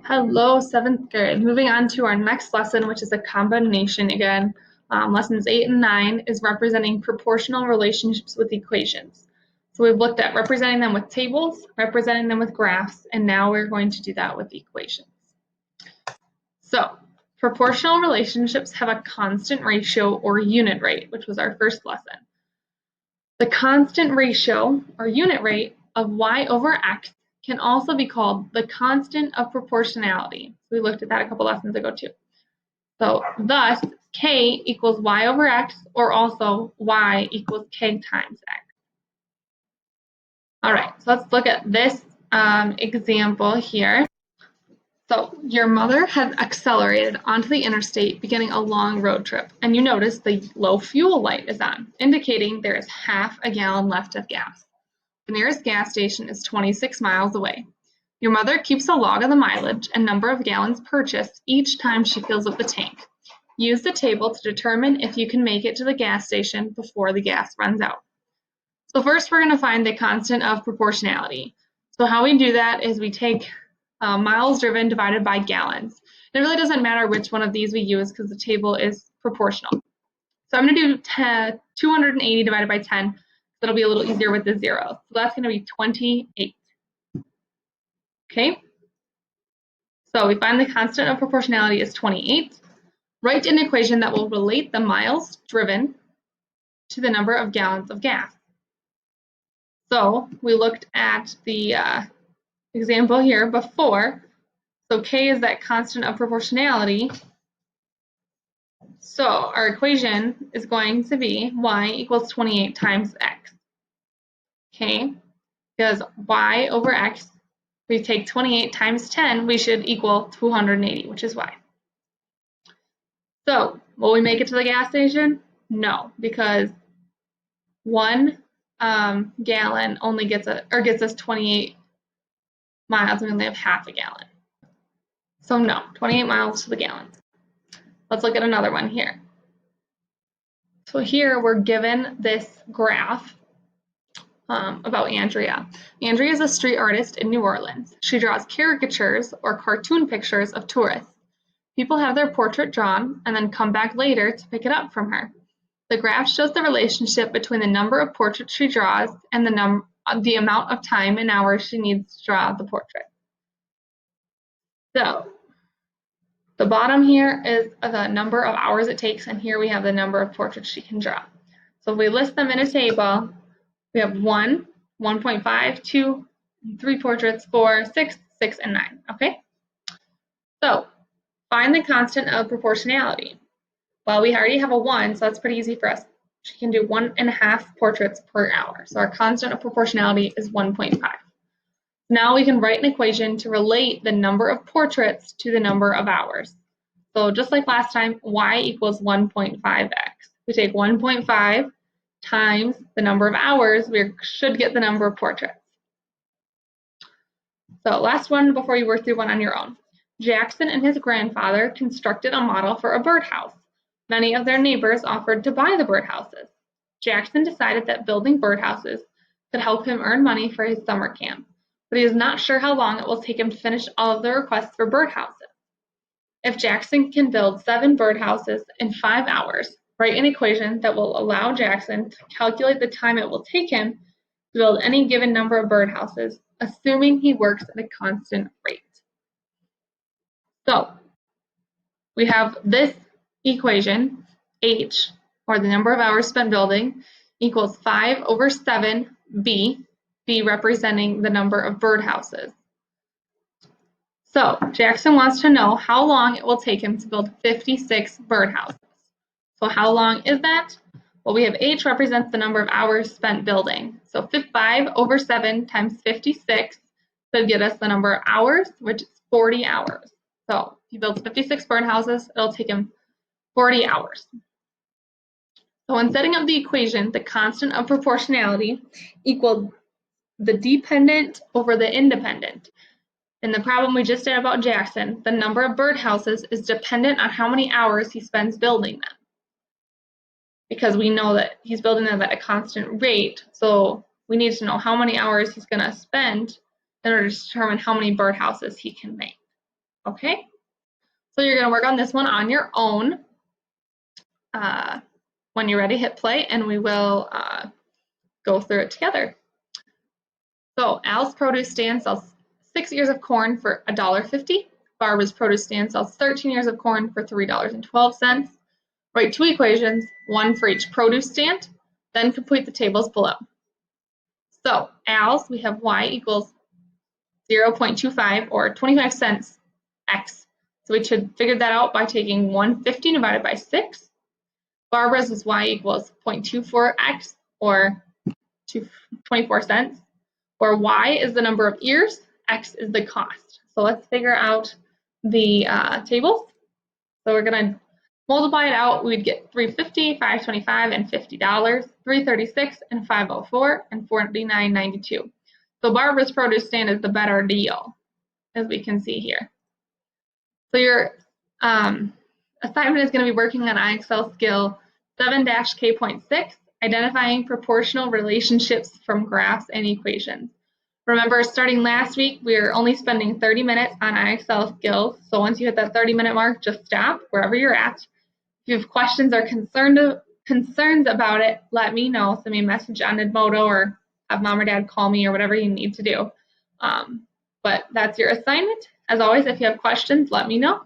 Hello, seventh grade. Moving on to our next lesson, which is a combination again. Lessons 8 and 9 is representing proportional relationships with equations. So we've looked at representing them with tables, representing them with graphs, and now we're going to do that with equations. So proportional relationships have a constant ratio or unit rate, which was our first lesson. The constant ratio or unit rate of y over x can also be called the constant of proportionality. We looked at that a couple lessons ago too. So thus, k equals y over x, or also y equals k times x. All right, so let's look at this example here. So your mother has accelerated onto the interstate beginning a long road trip, and you notice the low fuel light is on, indicating there is half a gallon left of gas. The nearest gas station is 26 miles away. Your mother keeps a log of the mileage and number of gallons purchased each time she fills up the tank. Use the table to determine if you can make it to the gas station before the gas runs out. So first we're going to find the constant of proportionality. So how we do that is we take miles driven divided by gallons. It really doesn't matter which one of these we use because the table is proportional. So I'm going to do 280 divided by 10. It'll be a little easier with the zeros. So that's going to be 28. Okay? So we find the constant of proportionality is 28. Write an equation that will relate the miles driven to the number of gallons of gas. So we looked at the example here before. So K is that constant of proportionality. So our equation is going to be y equals 28 times x. Okay? Because y over x, if we take 28 times 10, we should equal 280, which is y. So will we make it to the gas station? No, because 1 gallon only gets us 28 miles, and we only have half a gallon. So no, 28 miles to the gallon. Let's look at another one here. So here we're given this graph about Andrea. Andrea is a street artist in New Orleans. She draws caricatures or cartoon pictures of tourists. People have their portrait drawn and then come back later to pick it up from her. The graph shows the relationship between the number of portraits she draws and the amount of time and hours she needs to draw the portrait. So the bottom here is the number of hours it takes, and here we have the number of portraits she can draw. So if we list them in a table, we have 1, 1.5, 2, 3 portraits, 4, 6, 6, and 9. Okay? So find the constant of proportionality. Well, we already have a 1, so that's pretty easy for us. She can do 1.5 portraits per hour. So our constant of proportionality is 1.5. Now we can write an equation to relate the number of portraits to the number of hours. So just like last time, y equals 1.5x. We take 1.5 times the number of hours, we should get the number of portraits. So last one before you work through one on your own. Jackson and his grandfather constructed a model for a birdhouse. Many of their neighbors offered to buy the birdhouses. Jackson decided that building birdhouses could help him earn money for his summer camp, but he is not sure how long it will take him to finish all of the requests for birdhouses. If Jackson can build 7 birdhouses in 5 hours, write an equation that will allow Jackson to calculate the time it will take him to build any given number of birdhouses, assuming he works at a constant rate. So we have this equation, h, or the number of hours spent building, equals 5 over 7 b, b representing the number of birdhouses. So Jackson wants to know how long it will take him to build 56 birdhouses. So how long is that? Well, we have h represents the number of hours spent building. So 5 over 7 times 56 would get us the number of hours, which is 40 hours. So if he builds 56 birdhouses, it'll take him 40 hours. So when setting up the equation, the constant of proportionality equaled the dependent over the independent. In the problem we just did about Jackson, the number of birdhouses is dependent on how many hours he spends building them. Because we know that he's building them at a constant rate, so we need to know how many hours he's going to spend in order to determine how many birdhouses he can make. Okay, so you're going to work on this one on your own. When you're ready, hit play, and we will go through it together. So Al's produce stand sells 6 ears of corn for $1.50. Barbara's produce stand sells 13 ears of corn for $3.12. Write two equations, one for each produce stand, then complete the tables below. So Al's, we have y equals 0.25 or 25 cents x. So we should figure that out by taking 150 divided by 6. Barbara's is y equals 0.24x or 24 cents, where y is the number of ears, x is the cost. So let's figure out the tables. So we're going to multiply it out. We'd get $3.50, $5.25, and $50, $3.36, and $5.04, and $49.92. So Barbara's produce stand is the better deal, as we can see here. So your assignment is going to be working on IXL skill 7-K.6, identifying proportional relationships from graphs and equations. Remember, starting last week, we were only spending 30 minutes on IXL skills. So once you hit that 30-minute mark, just stop wherever you're at. If you have questions or concerns about it, let me know. Send me a message on Edmodo or have mom or dad call me or whatever you need to do. But that's your assignment. As always, if you have questions, let me know.